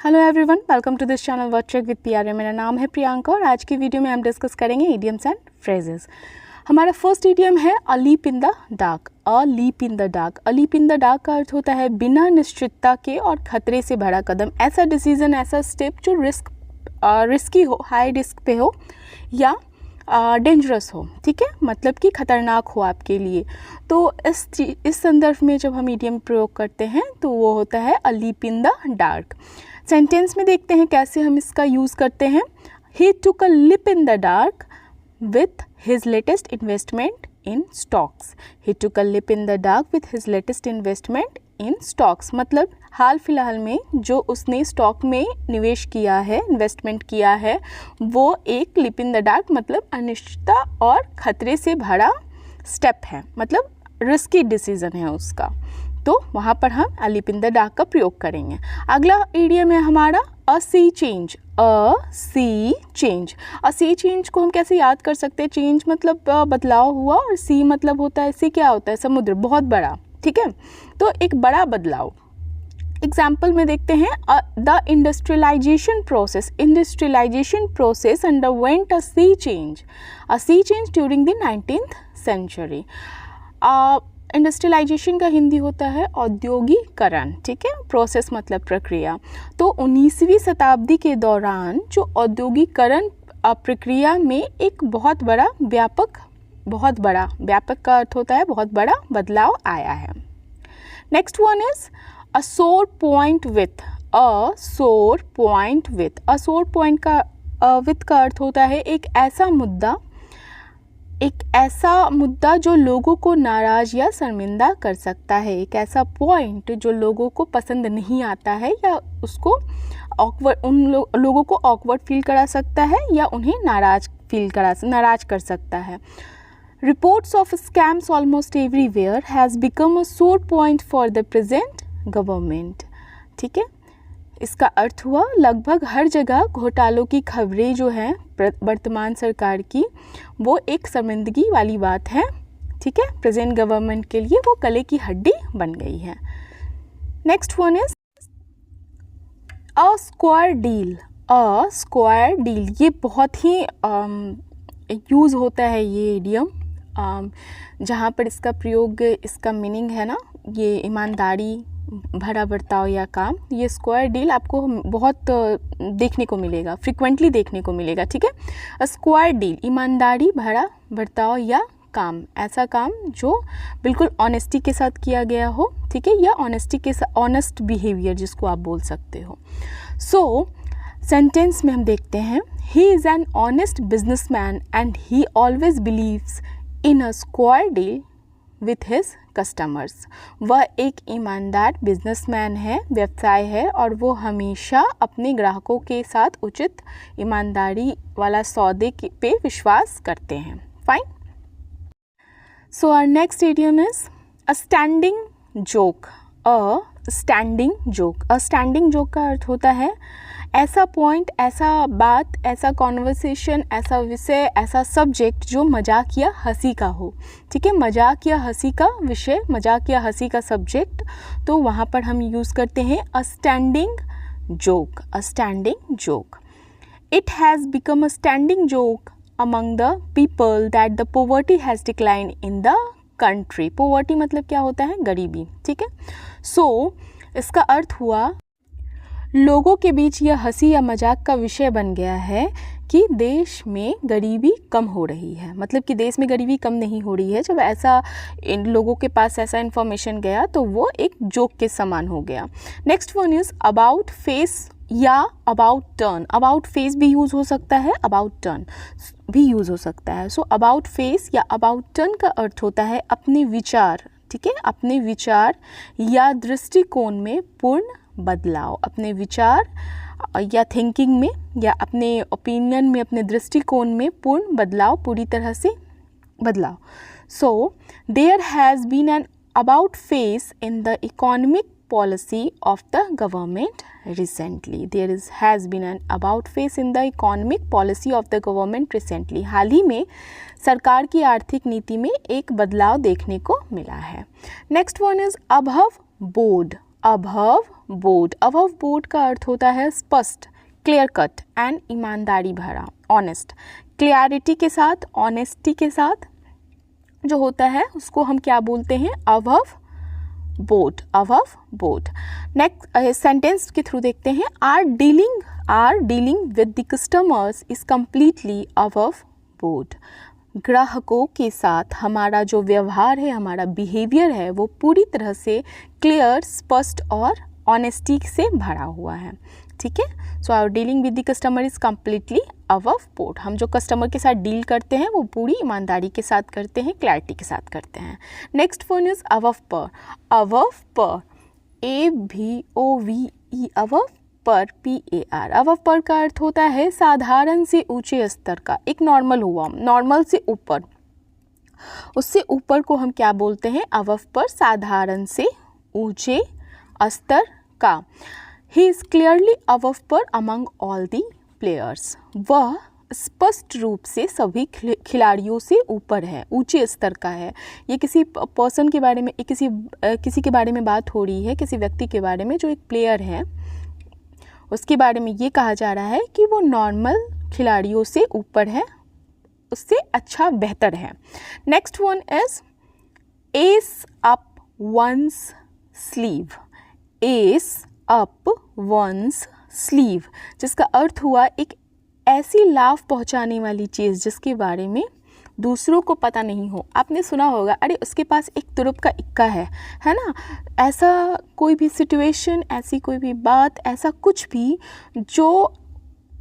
Hello everyone, welcome to this channel word trick with PRA. मेरा नाम है प्रियंका और आज की वीडियो में हम डिस्कस करेंगे इडियम्स एंड फ्रेजेस। हमारा फर्स्ट इडियम है a leap in the dark. A leap in the dark. A leap in the dark का अर्थ होता है बिना निश्चितता के और खतरे से भरा कदम। ऐसा डिसीजन, ऐसा स्टेप जो रिस्की हो, हाई रिस्क पे हो या डेंजरस हो, ठीक है, मतलब कि ख़तरनाक हो आपके लिए। तो इस संदर्भ में जब हम इडियम प्रयोग करते हैं तो वो होता है a leap in the dark. Sentence में देखते हैं कैसे हम इसका यूज़ करते हैं। He took a leap in the dark with his latest investment in stocks. He took a leap in the dark with his latest investment in stocks, मतलब हाल फिलहाल में जो उसने स्टॉक में निवेश किया है, इन्वेस्टमेंट किया है, वो एक लिप इन द डार्क मतलब अनिश्चितता और ख़तरे से भरा स्टेप है, मतलब रिस्की डिसीज़न है उसका। तो वहाँ पर हम अ लिप इन द डार्क का प्रयोग करेंगे। अगला इडियम है हमारा अ सी चेंज। अ सी चेंज। अ सी चेंज को हम कैसे याद कर सकते हैं? चेंज मतलब बदलाव हुआ और सी मतलब होता है, सी क्या होता है? समुद्र, बहुत बड़ा, ठीक है, तो एक बड़ा बदलाव। एग्जाम्पल में देखते हैं the industrialization process underwent a sea change during the 19th century. Industrialization का हिंदी होता है औद्योगिकरण, ठीक है, प्रोसेस मतलब प्रक्रिया। तो 19वीं शताब्दी के दौरान जो औद्योगिकरण प्रक्रिया में एक बहुत बड़ा व्यापक का अर्थ होता है बहुत बड़ा बदलाव आया है। नेक्स्ट वन इज अ सोर पॉइंट विथ। अ सोर पॉइंट विथ। अ सोर पॉइंट का विथ का अर्थ होता है एक ऐसा मुद्दा जो लोगों को नाराज या शर्मिंदा कर सकता है। एक ऐसा पॉइंट जो लोगों को पसंद नहीं आता है या उसको लोगों को ऑकवर्ड फील करा सकता है या उन्हें नाराज कर सकता है। Reports of scams almost everywhere has become a sore point for the present government. ठीक है, इसका अर्थ हुआ लगभग हर जगह घोटालों की खबरें जो हैं वर्तमान सरकार की, वो एक शर्मिंदगी वाली बात है, ठीक है, प्रेजेंट गवर्नमेंट के लिए वो गले की हड्डी बन गई है। Next one is a square deal. A square deal, ये बहुत ही यूज़ होता है ये इडियम, जहाँ पर इसका प्रयोग, इसका मीनिंग है ना, ये ईमानदारी भरा बर्ताव या काम। ये स्क्वायर डील आपको बहुत देखने को मिलेगा, फ्रिक्वेंटली देखने को मिलेगा, ठीक है। स्क्वायर डील, ईमानदारी भरा बर्ताव या काम, ऐसा काम जो बिल्कुल ऑनेस्टी के साथ किया गया हो, ठीक है, या ऑनेस्टी के साथ ऑनेस्ट बिहेवियर जिसको आप बोल सकते हो। सो सेंटेंस में हम देखते हैं he is an honest businessman and he always believes in a square deal with his customers. वह एक ईमानदार बिजनेसमैन है, व्यवसाय है, और वो हमेशा अपने ग्राहकों के साथ उचित ईमानदारी वाला सौदे पे विश्वास करते हैं। Fine. So our next idiom is a standing joke. A standing joke. A standing joke का अर्थ होता है ऐसा पॉइंट, ऐसा बात, ऐसा कॉन्वर्सेशन, ऐसा विषय, ऐसा सब्जेक्ट जो मजाक या हंसी का हो, ठीक है, मजाक या हंसी का विषय, मजाक या हंसी का सब्जेक्ट। तो वहाँ पर हम यूज़ करते हैं अ standing joke. A standing joke. It has become a standing joke among the people that the poverty has decline in the country. Poverty मतलब क्या होता है? गरीबी, ठीक है। सो इसका अर्थ हुआ लोगों के बीच यह हंसी या मजाक का विषय बन गया है कि देश में गरीबी कम हो रही है, मतलब कि देश में गरीबी कम नहीं हो रही है। जब ऐसा इन लोगों के पास ऐसा इन्फॉर्मेशन गया तो वो एक जोक के समान हो गया। Next one is about face या अबाउट टर्न। अबाउट फेस भी यूज़ हो सकता है, अबाउट टर्न भी यूज़ हो सकता है। सो अबाउट फेस या अबाउट टर्न का अर्थ होता है अपने विचार, ठीक है, अपने विचार या दृष्टिकोण में पूर्ण बदलाव। अपने विचार या थिंकिंग में या अपने ओपिनियन में, अपने दृष्टिकोण में पूर्ण बदलाव, पूरी तरह से बदलाव। So there has been an about face in the economic policy of the government recently. Has been an about face in the economic policy of the government recently. हाल ही में सरकार की आर्थिक नीति में एक बदलाव देखने को मिला है। Next one is above board. Above board. Above board का अर्थ होता है स्पष्ट, क्लियर कट एंड ईमानदारी भरा, ऑनेस्ट। क्लियरिटी के साथ, ऑनेस्टी के साथ जो होता है उसको हम क्या बोलते हैं, above board, above board. Next sentence के थ्रू देखते हैं, our dealing with the customers is completely above board. ग्राहकों के साथ हमारा जो व्यवहार है, हमारा बिहेवियर है, वो पूरी तरह से क्लियर, स्पष्ट और ऑनेस्टी से भरा हुआ है। ठीक है, so our dealing with the customer is completely above board. हम जो कस्टमर के साथ डील करते हैं वो पूरी ईमानदारी के साथ करते हैं, क्लैरिटी के साथ करते हैं। नेक्स्ट वन इज अबव पर। अबव पर, ABOVE, अबव पर, PAR। अबव पर का अर्थ होता है साधारण से ऊंचे स्तर का, एक नॉर्मल हुआ, नॉर्मल से ऊपर, उससे ऊपर को हम क्या बोलते हैं, अबव पर, साधारण से ऊंचे स्तर का। ही इज़ क्लियरली अबव पर अमंग ऑल दी प्लेयर्स। वह स्पष्ट रूप से सभी खिलाड़ियों से ऊपर है, ऊंचे स्तर का है। ये किसी पर्सन के बारे में, किसी के बारे में बात हो रही है, किसी व्यक्ति के बारे में जो एक प्लेयर है, उसके बारे में ये कहा जा रहा है कि वो नॉर्मल खिलाड़ियों से ऊपर है, उससे अच्छा, बेहतर है। Next one is ace up one's sleeve. Ace up one's sleeve, जिसका अर्थ हुआ एक ऐसी लाभ पहुंचाने वाली चीज़ जिसके बारे में दूसरों को पता नहीं हो। आपने सुना होगा, अरे उसके पास एक तुरुप का इक्का है ना। ऐसा कोई भी सिचुएशन, ऐसी कोई भी बात, ऐसा कुछ भी जो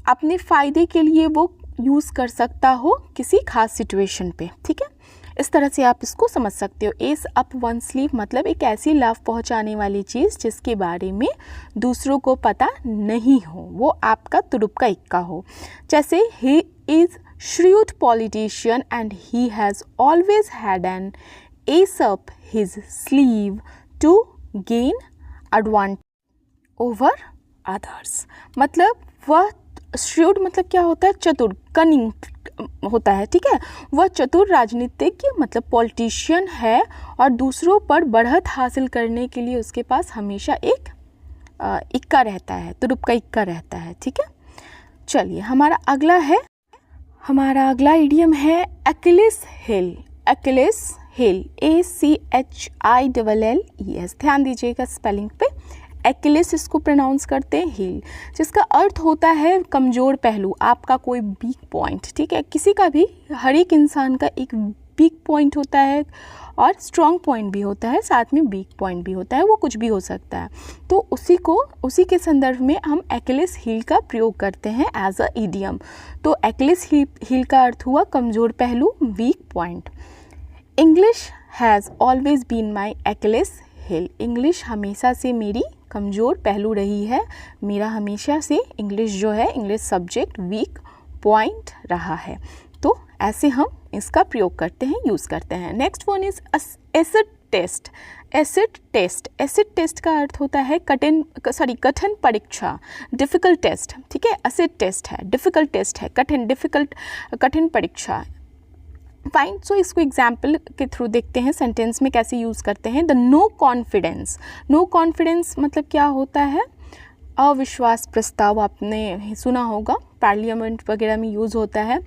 अपने फ़ायदे के लिए वो यूज़ कर सकता हो किसी खास सिचुएशन पे। ठीक है, इस तरह से आप इसको समझ सकते हो। एस अप वन स्लीव मतलब एक ऐसी लाभ पहुंचाने वाली चीज़ जिसके बारे में दूसरों को पता नहीं हो, वो आपका तुरुप का इक्का हो। जैसे he is shrewd politician and he has always had an ace up his sleeve to gain advantage over others। मतलब वह shrewd मतलब क्या होता है, चतुर, कनिंग होता है। ठीक है, वह चतुर राजनीतिज्ञ मतलब पॉलिटिशियन है और दूसरों पर बढ़त हासिल करने के लिए उसके पास हमेशा एक इक्का रहता है, तुरुप का इक्का रहता है। ठीक है, चलिए हमारा अगला इडियम है अकिलेस हिल। अकिलेस हिल, ACHILLES। ध्यान दीजिएगा स्पेलिंग पे, अकिलेस इसको प्रोनाउंस करते हैं, हिल, जिसका अर्थ होता है कमज़ोर पहलू, आपका कोई वीक पॉइंट। ठीक है, किसी का भी, हर एक इंसान का एक वीक पॉइंट होता है और स्ट्रॉन्ग पॉइंट भी होता है, साथ में वीक पॉइंट भी होता है, वो कुछ भी हो सकता है। तो उसी के संदर्भ में हम अकिलेस हील का प्रयोग करते हैं एज अ इडियम। तो अकिलेस हील का अर्थ हुआ कमज़ोर पहलू, weak point. English has always been my Achilles heel. English हमेशा से मेरी कमज़ोर पहलू रही है, मेरा हमेशा से इंग्लिश जो है, इंग्लिश सब्जेक्ट वीक पॉइंट रहा है। तो ऐसे हम इसका प्रयोग करते हैं, यूज़ करते हैं। Next one is acid test. Acid test का अर्थ होता है कठिन परीक्षा, डिफ़िकल्ट टेस्ट। ठीक है, एसिड टेस्ट है, डिफ़िकल्ट टेस्ट है, कठिन परीक्षा। फाइन, सो इसको एग्जाम्पल के थ्रू देखते हैं सेंटेंस में कैसे यूज़ करते हैं। द नो कॉन्फिडेंस मतलब क्या होता है, अविश्वास प्रस्ताव, आपने सुना होगा, पार्लियामेंट वगैरह में यूज़ होता है।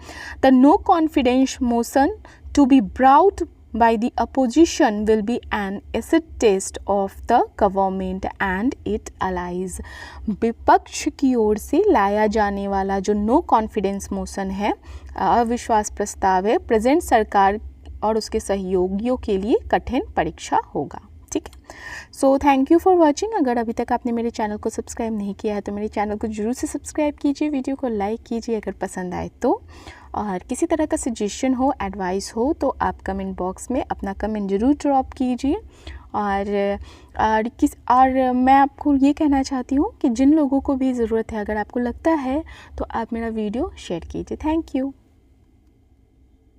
The no confidence motion to be brought by the opposition will be an acid test of the government and it allies. विपक्ष की ओर से लाया जाने वाला जो नो कॉन्फिडेंस मोशन है, अविश्वास प्रस्ताव है, प्रेजेंट सरकार और उसके सहयोगियों के लिए कठिन परीक्षा होगा। ठीक है, so thank you for watching. अगर अभी तक आपने मेरे चैनल को सब्सक्राइब नहीं किया है तो मेरे चैनल को जरूर से सब्सक्राइब कीजिए, वीडियो को लाइक कीजिए अगर पसंद आए तो। और किसी तरह का सजेशन हो, एडवाइस हो तो आप कमेंट बॉक्स में अपना कमेंट ज़रूर ड्रॉप कीजिए। और मैं आपको ये कहना चाहती हूँ कि जिन लोगों को भी ज़रूरत है, अगर आपको लगता है तो आप मेरा वीडियो शेयर कीजिए। Thank you.